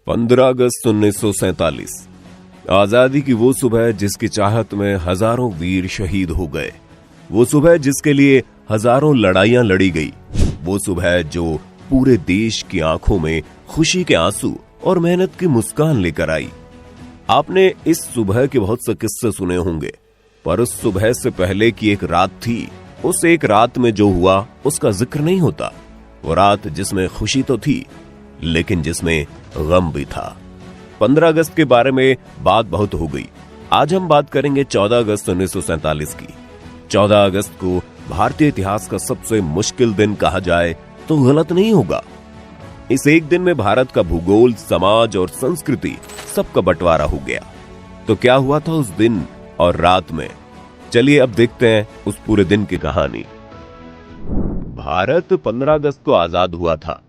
15 अगस्त 1947 आजादी की वो सुबह जिसकी चाहत में हजारों वीर शहीद हो गए, वो सुबह जिसके लिए हजारों लड़ाइयां लड़ी गई, वो सुबह जो पूरे देश की आंखों में खुशी के आंसू और मेहनत की मुस्कान लेकर आई। आपने इस सुबह के बहुत से किस्से सुने होंगे, पर उस सुबह से पहले की एक रात थी। उस एक रात में जो हुआ उसका जिक्र नहीं होता। वो रात जिसमें खुशी तो थी, लेकिन जिसमें गम भी था। 15 अगस्त के बारे में बात बहुत हो गई। आज हम बात करेंगे 14 अगस्त 1947 की। 14 अगस्त को भारतीय इतिहास का सबसे मुश्किल दिन कहा जाए तो गलत नहीं होगा। इस एक दिन में भारत का भूगोल, समाज और संस्कृति सबका बंटवारा हो गया। तो क्या हुआ था उस दिन और रात में? चलिए अब देखते हैं उस पूरे दिन की कहानी। भारत 15 अगस्त को आजाद हुआ था,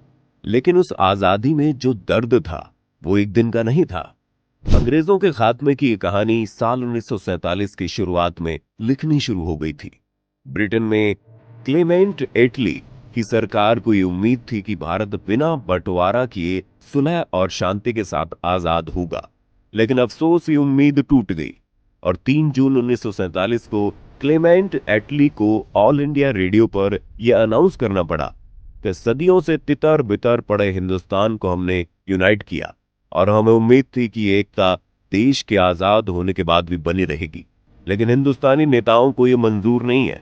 लेकिन उस आजादी में जो दर्द था वो एक दिन का नहीं था। अंग्रेजों के खात्मे की ये कहानी साल 1947 की शुरुआत में लिखनी शुरू हो गई थी। ब्रिटेन में क्लेमेंट एटली की सरकार को ये उम्मीद थी कि भारत बिना बंटवारा किए सुलह और शांति के साथ आजाद होगा, लेकिन अफसोस ये उम्मीद टूट गई और 3 जून 1947 को क्लेमेंट एटली को ऑल इंडिया रेडियो पर यह अनाउंस करना पड़ा कि सदियों से तितर बितर पड़े हिंदुस्तान को हमने यूनाइट किया और हमें उम्मीद थी कि ये एकता देश के आजाद होने के बाद भी बनी रहेगी, लेकिन हिंदुस्तानी नेताओं को यह मंजूर नहीं है।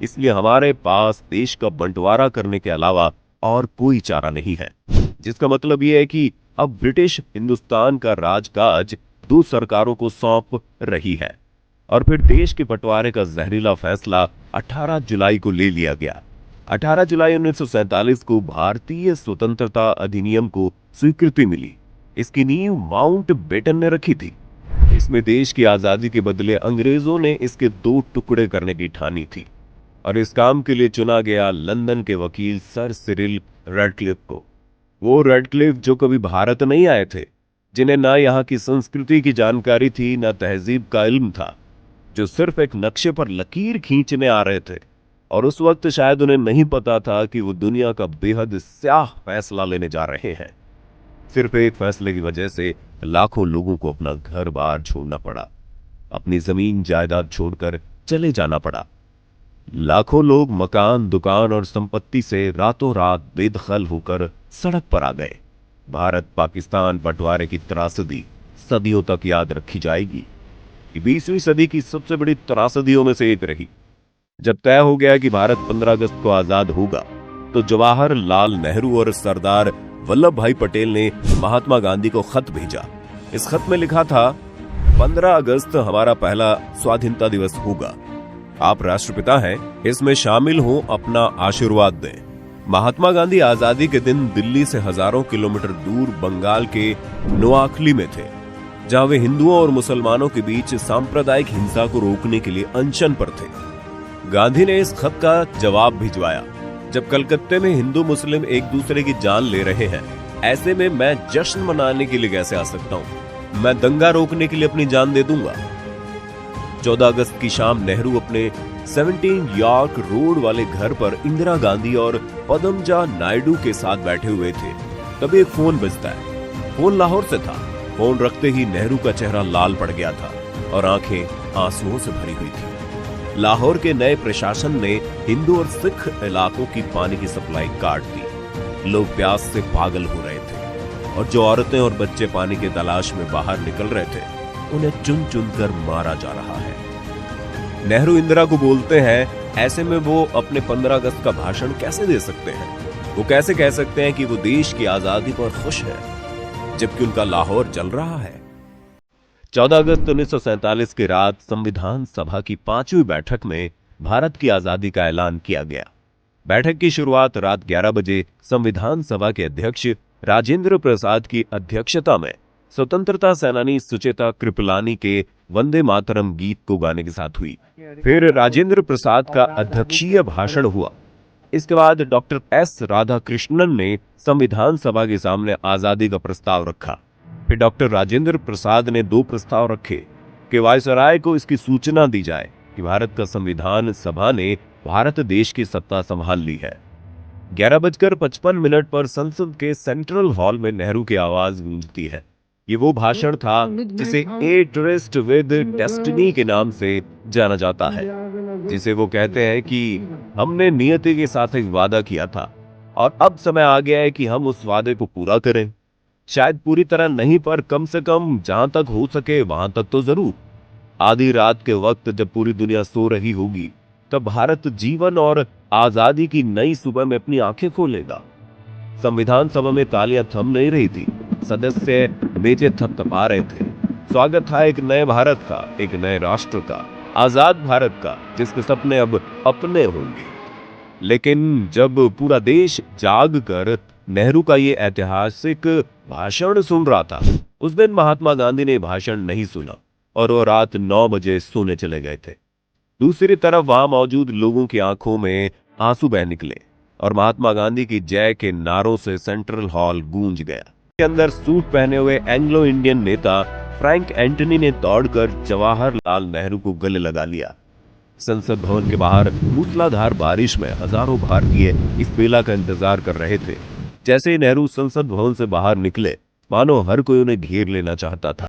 इसलिए हमारे पास देश का बंटवारा करने के अलावा और कोई चारा नहीं है, जिसका मतलब यह है कि अब ब्रिटिश हिंदुस्तान का राजकाज 2 सरकारों को सौंप रही है। और फिर देश के बंटवारे का जहरीला फैसला 18 जुलाई को ले लिया गया। 18 जुलाई 1947 को भारतीय स्वतंत्रता अधिनियम को स्वीकृति मिली। इसकी नींव माउंट बेटन ने रखी थी। इसमें देश की आजादी के बदले अंग्रेजों ने इसके 2 टुकड़े करने की ठानी थी और इस काम के लिए चुना गया लंदन के वकील सर सिरिल रेडक्लिफ को। वो रेडक्लिफ जो कभी भारत नहीं आए थे, जिन्हें ना यहाँ की संस्कृति की जानकारी थी, ना तहजीब का इल्म था, जो सिर्फ एक नक्शे पर लकीर खींचने आ रहे थे। और उस वक्त शायद उन्हें नहीं पता था कि वो दुनिया का बेहद स्याह फैसला लेने जा रहे हैं। सिर्फ एक फैसले की वजह से लाखों लोगों को अपना घर बार छोड़ना पड़ा, अपनी जमीन जायदाद छोड़कर चले जाना पड़ा। लाखों लोग मकान, दुकान और संपत्ति से रातों रात बेदखल होकर सड़क पर आ गए। भारत पाकिस्तान बंटवारे की त्रासदी सदियों तक याद रखी जाएगी। 20वीं सदी की सबसे बड़ी त्रासदियों में से एक रही। जब तय हो गया कि भारत 15 अगस्त को आजाद होगा, तो जवाहरलाल नेहरू और सरदार वल्लभ भाई पटेल ने महात्मा गांधी को खत भेजा। इस खत में लिखा था, 15 अगस्त हमारा पहला स्वाधीनता दिवस होगा। आप राष्ट्रपिता हैं, इसमें शामिल हो, अपना आशीर्वाद दें। महात्मा गांधी आजादी के दिन दिल्ली से हजारों किलोमीटर दूर बंगाल के नोआखली में थे, जहां वे हिंदुओं और मुसलमानों के बीच सांप्रदायिक हिंसा को रोकने के लिए अनशन पर थे। गांधी ने इस खत का जवाब भिजवाया, जब कलकत्ते में हिंदू मुस्लिम एक दूसरे की जान ले रहे हैं, ऐसे में मैं जश्न मनाने के लिए कैसे आ सकता हूं? मैं दंगा रोकने के लिए अपनी जान दे दूंगा। 14 अगस्त की शाम नेहरू अपने 17 यॉर्क रोड वाले घर पर इंदिरा गांधी और पदमजा नायडू के साथ बैठे हुए थे। तभी एक फोन बजता है। फोन लाहौर से था। फोन रखते ही नेहरू का चेहरा लाल पड़ गया था और आंखें आंसुओं से भरी हुई थी। लाहौर के नए प्रशासन ने हिंदू और सिख इलाकों की पानी की सप्लाई काट दी। लोग प्यास से पागल हो रहे थे और जो औरतें और बच्चे पानी की तलाश में बाहर निकल रहे थे, उन्हें चुन चुन कर मारा जा रहा है। नेहरू इंदिरा को बोलते हैं, ऐसे में वो अपने 15 अगस्त का भाषण कैसे दे सकते हैं? वो कैसे कह सकते हैं कि वो देश की आजादी पर खुश है, जबकि उनका लाहौर जल रहा है? 14 अगस्त 1947 की रात संविधान सभा की 5वीं बैठक में भारत की आजादी का ऐलान किया गया। बैठक की शुरुआत रात 11 बजे संविधान सभा के अध्यक्ष राजेंद्र प्रसाद की अध्यक्षता में स्वतंत्रता सेनानी सुचेता कृपलानी के वंदे मातरम गीत को गाने के साथ हुई। फिर राजेंद्र प्रसाद का अध्यक्षीय भाषण हुआ। इसके बाद डॉक्टर एस राधाकृष्णन ने संविधान सभा के सामने आजादी का प्रस्ताव रखा। फिर डॉक्टर राजेंद्र प्रसाद ने 2 प्रस्ताव रखे कि वायसराय को इसकी सूचना दी जाए कि भारत का संविधान सभा ने भारत देश की सत्ता संभाल ली है। 11:55 पर संसद के सेंट्रल हॉल में नेहरू की आवाज गूंजती है। ये वो भाषण था जिसे ए ट्रिस्ट विद डेस्टिनी के नाम से जाना जाता है, जिसे वो कहते हैं कि हमने नियति के साथ एक वादा किया था और अब समय आ गया है कि हम उस वादे को पूरा करें। शायद पूरी तरह नहीं, पर कम से कम जहां तक हो सके वहां तक तो जरूर। आधी रात के वक्त जब पूरी दुनिया सो रही होगी, तब भारत जीवन और आजादी की नई सुबह में अपनी आंखें खोलेगा। संविधान सभा में तालियां थम नहीं रही थी, सदस्य मेजें थपथपा रहे थे। स्वागत था एक नए भारत का, एक नए राष्ट्र का, आजाद भारत का, जिसके सपने अब अपने होंगे। लेकिन जब पूरा देश जाग कर नेहरू का ये ऐतिहासिक भाषण सुन रहा था, उस दिन महात्मा गांधी ने भाषण नहीं सुना और वो रात 9 बजे सोने चले गए थे। दूसरी तरफ वहां मौजूद लोगों की आंखों में आंसू बह निकले और महात्मा गांधी की जय के नारों से सेंट्रल हॉल गूंज गया। के अंदर सूट पहने हुए एंग्लो इंडियन नेता फ्रैंक एंटनी ने दौड़कर जवाहरलाल नेहरू को गले लगा लिया। संसद भवन के बाहर मूसलाधार बारिश में हजारों भारतीय इस बेला का इंतजार कर रहे थे। जैसे ही नेहरू संसद भवन से बाहर निकले, मानो हर कोई उन्हें घेर लेना चाहता था।